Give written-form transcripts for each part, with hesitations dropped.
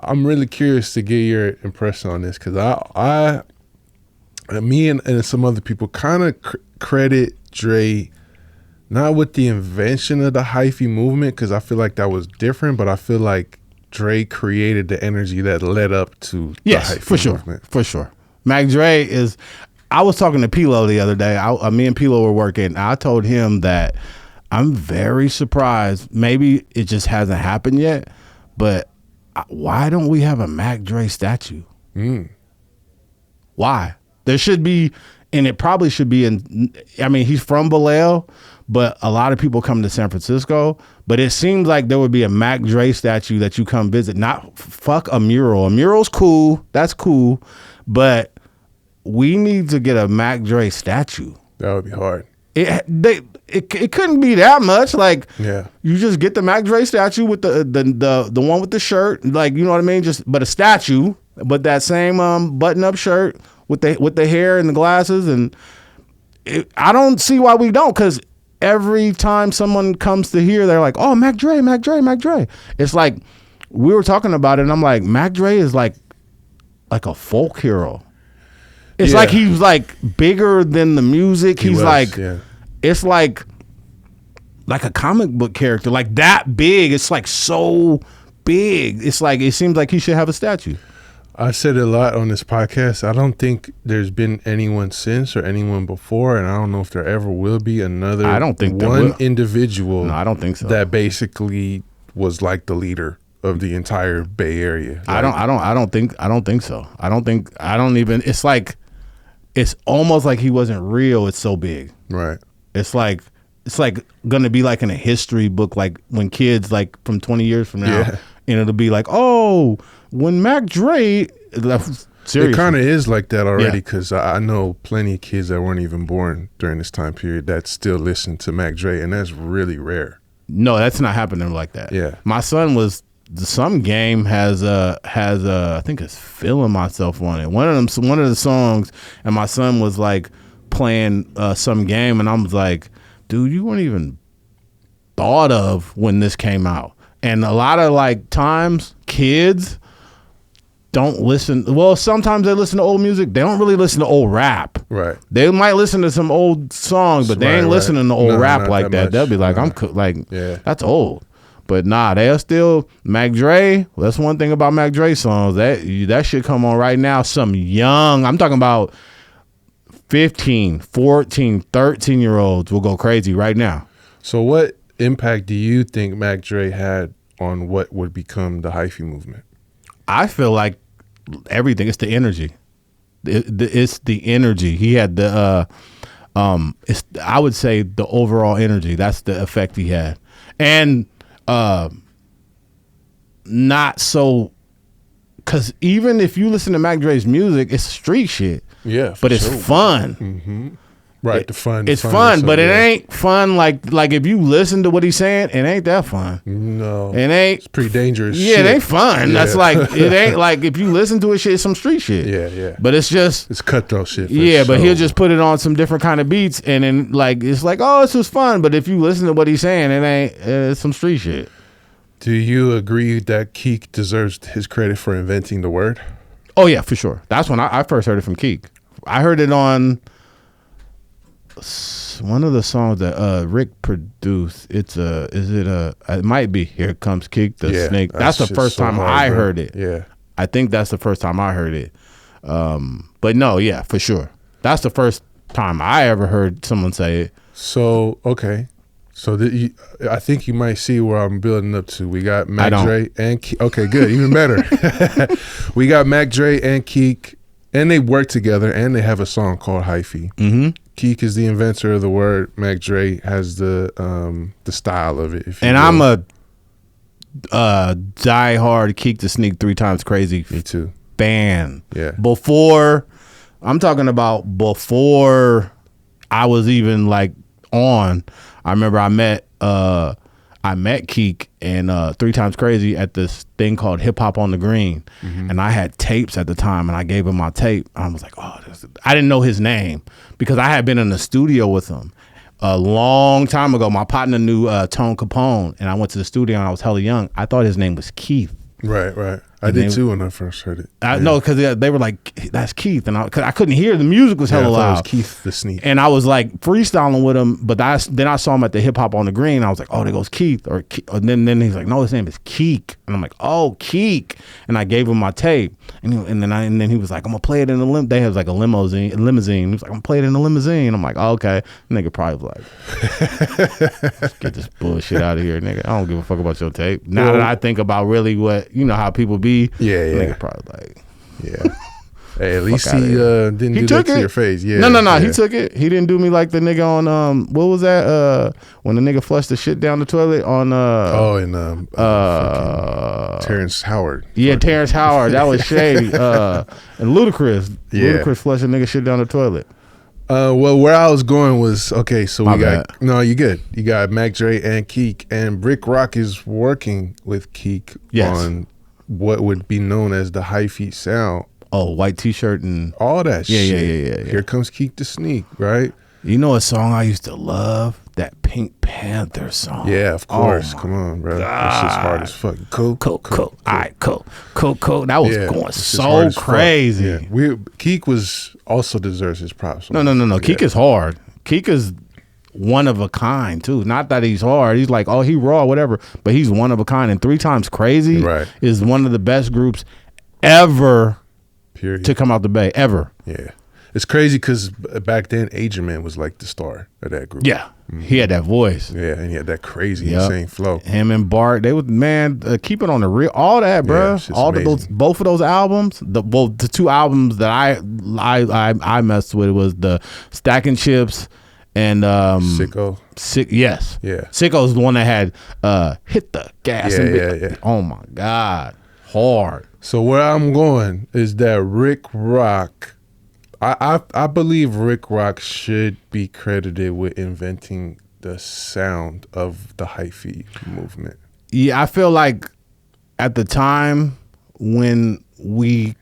I'm really curious to get your impression on this because me and some other people kind of credit Dre not with the invention of the hyphy movement because I feel like that was different, but I feel like Dre created the energy that led up to the hyphy movement. For sure. Mac Dre is. I was talking to Pilo the other day. Me and Pilo were working. I told him that I'm very surprised. Maybe it just hasn't happened yet, but why don't we have a Mac Dre statue? Why? There should be, and it probably should be in. I mean, he's from Vallejo, but a lot of people come to San Francisco. But it seems like there would be a Mac Dre statue that you come visit. Not fuck a mural. A mural's cool. That's cool, but we need to get a Mac Dre statue. That would be hard. It couldn't be that much. Like, yeah, you just get the Mac Dre statue with the one with the shirt, like, you know what I mean. But a statue, but that same button up shirt with the hair and the glasses, and I don't see why we don't. Because every time someone comes to here, they're like, "Oh, Mac Dre, Mac Dre, Mac Dre." It's like we were talking about it, and I'm like, Mac Dre is like a folk hero. It's like he's like bigger than the music. He's it's like a comic book character, like that big. It's like so big. It's like it seems like he should have a statue. I said it a lot on this podcast. I don't think there's been anyone since or anyone before, and I don't know if there ever will be another. I don't think one individual. No, I don't think so. That basically was like the leader of the entire Bay Area. Like, I don't think so. It's like. It's almost like he wasn't real. It's so big. Right. It's like gonna be like in a history book, like when kids like from 20 years from now, and it'll be like, oh, when Mac Dre. Seriously. It kind of is like that already because I know plenty of kids that weren't even born during this time period that still listen to Mac Dre, and that's really rare. No, that's not happening like that. Yeah. My son was. Some game has I think it's Feeling Myself on it. One of the songs, and my son was like playing some game, and I was like, dude, you weren't even thought of when this came out. And a lot of like times kids don't listen. Well, sometimes they listen to old music. They don't really listen to old rap. Right. They might listen to some old songs, but they ain't listening to old rap like that. They'll be like, that's old. But nah, they're still Mac Dre. That's one thing about Mac Dre songs. That shit come on right now. Some young, I'm talking about 15, 14, 13-year-olds will go crazy right now. So what impact do you think Mac Dre had on what would become the hyphy movement? I feel like everything. It's the energy. It's the energy. He had I would say the overall energy. That's the effect he had. And not so, because even if you listen to Mac Dre's music, it's street shit. Yeah, but it's fun. Mm-hmm. Right, it's fun, but it ain't fun like if you listen to what he's saying, it ain't that fun. No, it ain't. It's pretty dangerous. Yeah, shit. It ain't fun. That's like it ain't like if you listen to it, shit, it's some street shit. Yeah. But it's cutthroat shit. But he'll just put it on some different kind of beats, and then like it's like, oh, this is fun. But if you listen to what he's saying, it ain't. It's some street shit. Do you agree that Keak deserves his credit for inventing the word? Oh yeah, for sure. That's when I first heard it from Keak. I heard it on one of the songs that Rick produced. It might be Here Comes Keak Da Sneak. That's the first time I heard it. Yeah. I think that's the first time I heard it. But no, yeah, for sure. That's the first time I ever heard someone say it. So, okay. So I think you might see where I'm building up to. We got Mac Dre and Keak. Okay, good. Even better. We got Mac Dre and Keak, and they work together, and they have a song called Hyphy. Mm-hmm. Keak is the inventor of the word. Mac Dre has the style of it. And I'm a diehard Keak Da Sneak 3 Times Crazy. Me too. Fan. Yeah. I'm talking about before I was even like on. I remember I met Keak and 3 Times Crazy at this thing called Hip Hop on the Green. Mm-hmm. And I had tapes at the time, and I gave him my tape. I was like, oh, I didn't know his name because I had been in the studio with him a long time ago. My partner knew Tone Capone, and I went to the studio, and I was hella young. I thought his name was Keith. Right. I did too when I first heard it. I know, because they were like, that's Keith. And I couldn't hear. The music was hella loud. It was Keak Da Sneak. And I was like freestyling with him, but then I saw him at the Hip Hop on the Green. I was like, oh, there goes Keith. And then he's like, no, his name is Keak. And I'm like, oh, Keak. And I gave him my tape. And then he was like, I'm going to play it in the limousine. They have like a limousine. He was like, I'm going to play it in the limousine. I'm like, oh, okay. Nigga probably was like, let's get this bullshit out of here, nigga. I don't give a fuck about your tape. Now that I think about really what, how people be. Yeah. Nigga probably like. Yeah. Hey, at least he didn't do that to your face. Yeah. No. He took it. He didn't do me like the nigga on what was that? When the nigga flushed the shit down the toilet on Terrence Howard. Yeah, Terrence Howard. That was shady. And Ludacris. Yeah. Ludacris flushed a nigga shit down the toilet. Well, where I was going was, okay, so you good. You got Mac Dre and Keak, and Rick Rock is working with Keak on what would be known as the Hyphy sound. Oh, white t-shirt and all that shit. Yeah. Here comes Keak Da Sneak, right? You know a song I used to love? That Pink Panther song. Yeah, of course. Come on, bro. That shit's hard as fuck. Cool. All right, cool. That was going so crazy. Yeah. Keak also deserves his props. No. Keak is hard. Keak is one of a kind too. Not that he's hard. He's like, oh, he raw, whatever. But he's one of a kind. And 3 Times Crazy is one of the best groups ever. Period. To come out the Bay ever. Yeah. It's crazy because back then Asian Man was like the star of that group. Yeah. Mm-hmm. He had that voice. Yeah, and he had that crazy insane flow. Him and Bart, they would keep it on the real, all that, bro. All of both of those albums. The 2 albums that I messed with was the Stacking Chips and Sicko. Yes. Yeah. Sicko's the one that had Hit the Gas. Yeah. Oh my God. Hard. So where I'm going is that Rick Rock, I believe Rick Rock should be credited with inventing the sound of the Hyphy movement. Yeah, I feel like at the time when we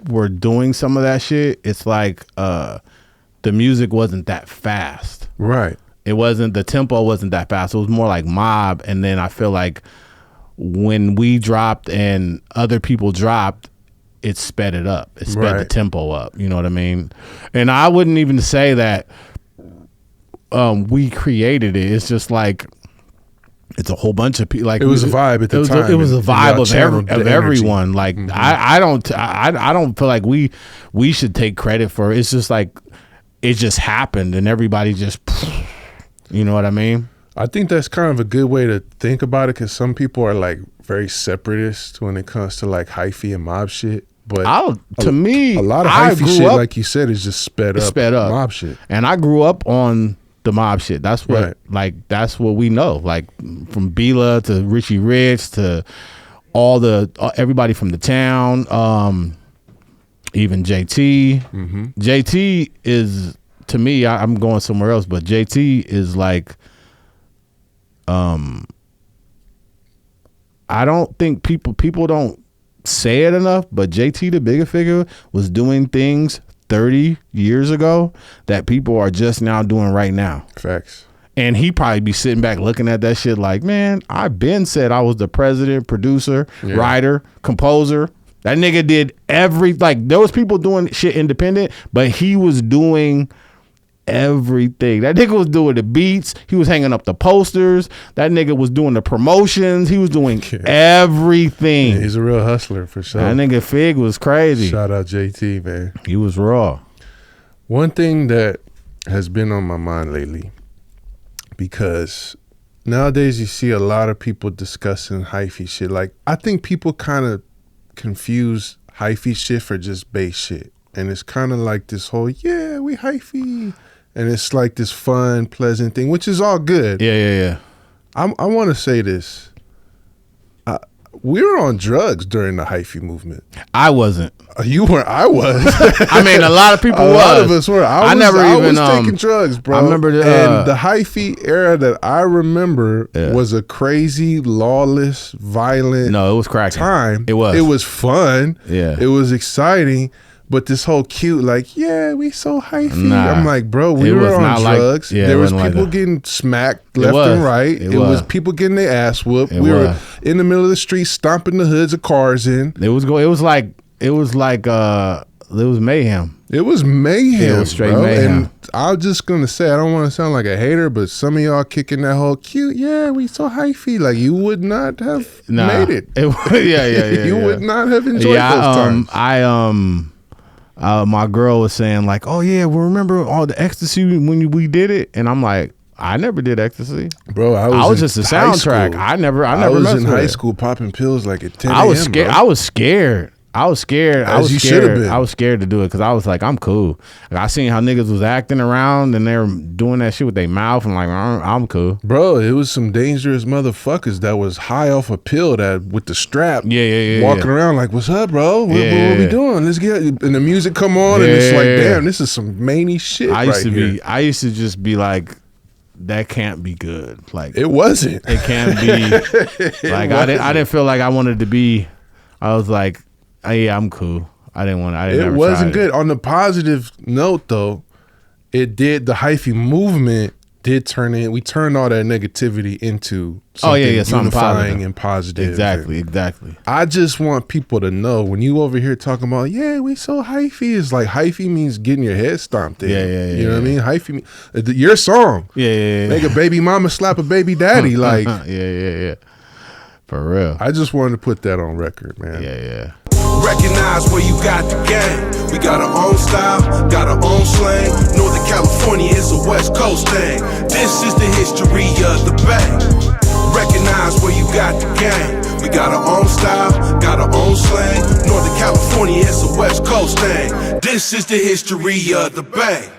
were doing some of that shit, it's like the music wasn't that fast. Right. The tempo wasn't that fast. It was more like mob. And then I feel like when we dropped and other people dropped, it sped it up. It sped the tempo up. You know what I mean? And I wouldn't even say that we created it. It's just like it's a whole bunch of people. Like it was a vibe at the time. It was a vibe of everyone. Like I don't feel like we should take credit for it. It's just like it just happened and everybody just, you know what I mean? I think that's kind of a good way to think about it because some people are like very separatist when it comes to like hyphy and mob shit. But to me, a lot of hyphy shit, like you said, is just sped up mob shit. And I grew up on the mob shit. That's what that's what we know. Like from Bila to Richie Rich to everybody from the town, even JT. Mm-hmm. JT is, to me, I'm going somewhere else, but JT is like, I don't think people don't say it enough, but JT the Bigger Figure was doing things 30 years ago that people are just now doing right now. Facts. And he probably be sitting back looking at that shit like, man, I been said I was the president, producer, writer, composer. That nigga did there was people doing shit independent, but he was doing everything. That nigga was doing the beats. He was hanging up the posters. That nigga was doing the promotions. He was doing everything. Yeah, he's a real hustler for sure. That nigga Fig was crazy. Shout out JT, man. He was raw. One thing that has been on my mind lately, because nowadays you see a lot of people discussing hyphy shit. Like, I think people kind of confuse hyphy shit for just bass shit. And it's kind of like this whole, we hyphy. And it's like this fun, pleasant thing, which is all good. Yeah. I want to say this. We were on drugs during the hyphy movement. I wasn't. You weren't. I was. I mean, a lot of people A lot of us were. I was taking drugs, bro. I remember and the hyphy era that I remember was a crazy, lawless, violent it was cracking time. It was. It was fun. Yeah. It was exciting. But this whole cute, like, yeah, we so hyphy. Nah. I'm like, bro, we were on drugs. There was people getting smacked left and right. It was people getting their ass whooped. We were in the middle of the street stomping the hoods of cars in. It was mayhem. It was mayhem. It was straight mayhem. And I'm just gonna say, I don't want to sound like a hater, but some of y'all kicking that whole cute, yeah, we so hyphy. Like, you would not have made it. You would not have enjoyed those times. My girl was saying like, oh yeah, well, remember all the ecstasy when we did it? And I'm like, I never did ecstasy, bro. I was just a soundtrack. I never was in high school popping pills like at 10 a.m. I was scared. Bro. I was scared. I was scared. As you should have been. I was scared to do it because I was like, I'm cool. Like, I seen how niggas was acting around and they were doing that shit with their mouth. And like, I'm cool, bro. It was some dangerous motherfuckers that was high off a pill that with the strap, walking around like, what's up, bro? What we doing? Let's get. And the music come on, and it's like, damn, this is some many shit. I used to just be like, that can't be good. Like, it wasn't. It can't be. Like, I didn't feel like I wanted to be. I was like, yeah, I'm cool. It wasn't good. On the positive note, though, it did. The hyphy movement did turn in. We turned all that negativity into something unifying and positive. Exactly. I just want people to know, when you over here talking about, yeah, we so hyphy, it's like hyphy means getting your head stomped in. You know what I mean? Hyphy, your song. Make a baby mama slap a baby daddy. Like, for real. I just wanted to put that on record, man. Yeah. Recognize where you got the game. We got our own style, got our own slang. Northern California is a West Coast thing. This is the history of the Bay. Recognize where you got the game. We got our own style, got our own slang. Northern California is a West Coast thing. This is the history of the Bay.